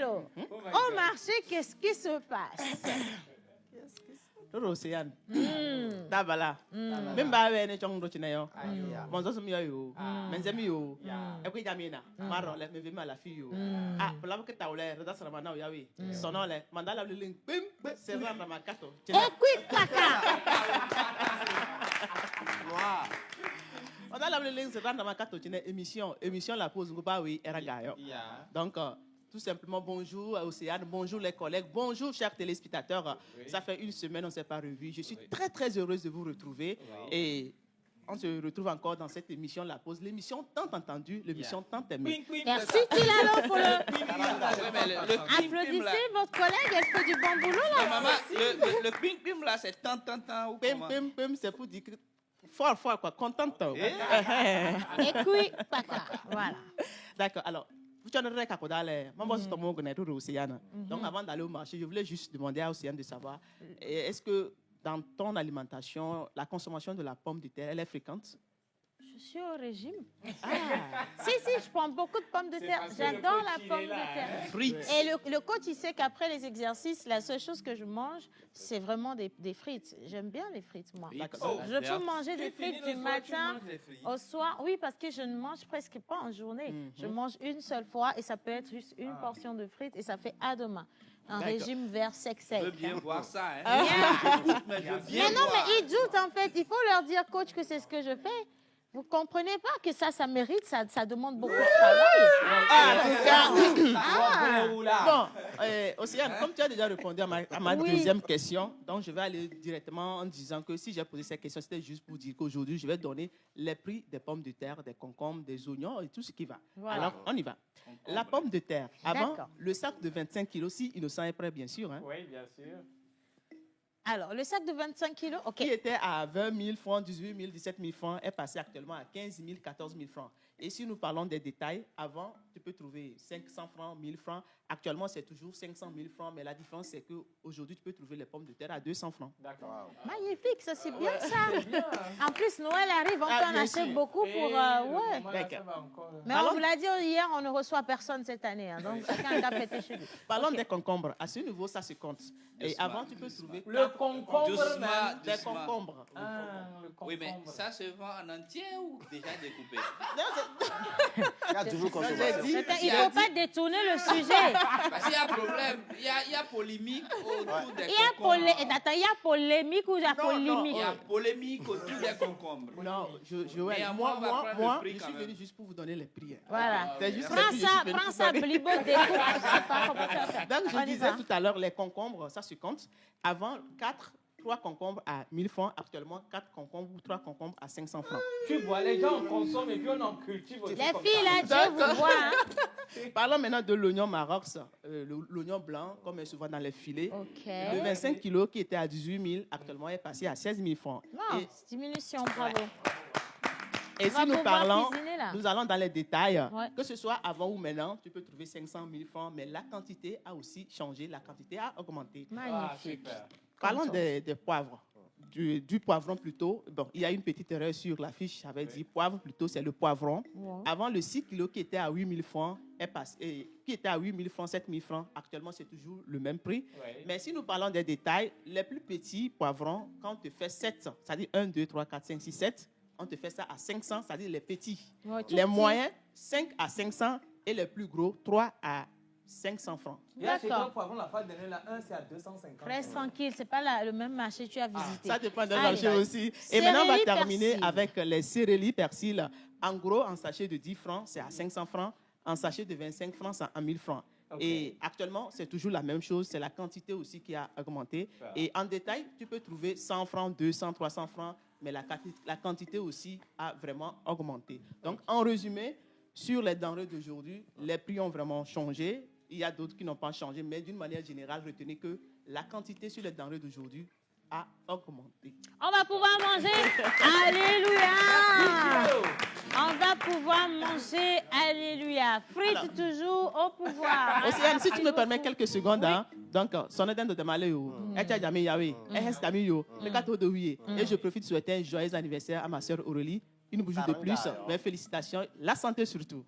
Alors, au marché, qu'est-ce qui se passe? Océane. Dabala. Même pas avec les gens qui sont mon dos yo. Menzemi yo. Et puis jamina. Marron les me la fille yo. Ah, pour la que tu as l'air, ça sera maintenant yawi. Sonore les mandala le link. Bim, c'est vrai dans ma carte. Et puis caca. Mandala le link c'est dans ma carte. Tu n'es émission la pause pas oui era gayo. Donc tout simplement, bonjour Océane, bonjour les collègues, bonjour chers téléspectateurs. Oui. Ça fait une semaine, on ne s'est pas revus. Je suis très très heureuse de vous retrouver. Oui. Et on se retrouve encore dans cette émission La Pause, l'émission tant entendue, l'émission tant aimée. Merci Tilalo pour le... Applaudissez votre collègue, elle fait du bon boulot là. Maman, le ping ping là, c'est tant ou comment? Pim, c'est pour dire que fort quoi, contente. Et puis, paka, voilà. D'accord, alors. Donc avant d'aller au marché, je voulais juste demander à Océane de savoir, est-ce que dans ton alimentation, la consommation de la pomme de terre, elle est fréquente? Je suis au régime. Si, je prends beaucoup de pommes de terre. J'adore la pomme de terre. Frites. Et le coach, il sait qu'après les exercices, la seule chose que je mange, c'est vraiment des frites. J'aime bien les frites, moi. Je peux manger des frites du matin au soir. Oui, parce que je ne mange presque pas en journée. Je mange une seule fois et ça peut être juste une portion de frites et ça fait à demain. Un régime vert sec. Je veux bien voir ça. Mais non, mais ils doutent en fait. Il faut leur dire, coach, que c'est ce que je fais. Vous ne comprenez pas que ça mérite, ça demande beaucoup de travail. Bon, Océane, comme tu as déjà répondu à ma deuxième question, donc je vais aller directement en disant que si j'ai posé cette question, c'était juste pour dire qu'aujourd'hui, je vais donner les prix des pommes de terre, des concombres, des oignons et tout ce qui va. Voilà. Alors, on y va. La pomme de terre, avant, le sac de 25 kilos, si Innocent est prêt, bien sûr. Hein. Oui, bien sûr. Alors, le sac de 25 kilos, OK. Qui était à 20 000 francs, 18 000, 17 000 francs, est passé actuellement à 15 000, 14 000 francs. Et si nous parlons des détails, avant, tu peux trouver 500 francs, 1000 francs. Actuellement, c'est toujours 500 000 francs, mais la différence, c'est qu'aujourd'hui, tu peux trouver les pommes de terre à 200 francs. D'accord. Magnifique, ça, c'est bien ça. En plus, Noël arrive, on peut en acheter beaucoup pour... ouais. Mais on vous l'a dit hier, on ne reçoit personne cette année. Hein, donc, chacun a fêté chez lui. Parlons des concombres. À ce niveau, ça se compte. Et avant, tu peux trouver... Le concombre, des concombres. Oui, mais ça se vend en entier ou déjà découpé? Il y a toujours consommation. Il ne faut pas détourner le sujet. Parce qu'il y a problème, il y a polémique autour des concombres. Il y a polémique ou il y a polémique? Il y a polémique autour des concombres. Non, moi, je suis venu juste pour vous donner les prix. Voilà. Prends ça, Blibo, découpe. Donc, je disais tout à l'heure, les concombres, ça se compte. Avant, 3 concombres à 1000 francs. Actuellement, 4 concombres ou 3 concombres à 500 francs. Tu vois, les gens consomment et puis on en cultive aussi. Les filles, là, Dieu vous voit. Hein? Parlons maintenant de l'oignon Maroc, l'oignon blanc, comme souvent dans les filets. Okay. Le 25 kilos qui était à 18 000, actuellement est passé à 16 000 francs. Non, diminution, bravo. Et si nous parlons, nous allons dans les détails. Que ce soit avant ou maintenant, tu peux trouver 500 000 francs, mais la quantité a aussi changé, la quantité a augmenté. Magnifique. Parlons des poivres, du poivron plutôt. Bon, il y a une petite erreur sur la fiche, j'avais dit poivre plutôt, c'est le poivron. Avant, le 6 kilos qui était à 8 000 francs est passé, qui était à 8 000 francs, 7 000 francs. Actuellement, c'est toujours le même prix. Mais si nous parlons des détails, les plus petits poivrons, quand on te fait 7, c'est-à-dire 1, 2, 3, 4, 5, 6, 7, on te fait ça à 500, c'est-à-dire les petits. Les moyens, 5 à 500 et les plus gros, 3 à 500 francs. D'accord. Poivron, la fois dernière, la 1, c'est à 250. Reste tranquille, ce n'est pas le même marché que tu as visité. Ça dépend d'un marché aussi. Et maintenant, on va terminer avec les céréales persil. En gros, en sachet de 10 francs, c'est à 500 francs. En sachet de 25 francs, c'est à 1000 francs. Et actuellement, c'est toujours la même chose. C'est la quantité aussi qui a augmenté. Et en détail, tu peux trouver 100 francs, 200, 300 francs. Mais la quantité aussi a vraiment augmenté. Donc, en résumé, sur les denrées d'aujourd'hui, les prix ont vraiment changé. Il y a d'autres qui n'ont pas changé, mais d'une manière générale, retenez que la quantité sur les denrées d'aujourd'hui a augmenté. On va pouvoir manger. Alléluia. On va pouvoir manger. Alléluia. Frites toujours au pouvoir. Océane, si tu me permets quelques secondes, hein, donc, son aide de demander, et je profite de souhaiter un joyeux anniversaire à ma sœur Aurélie. Une bougie de plus, mais félicitations, la santé surtout.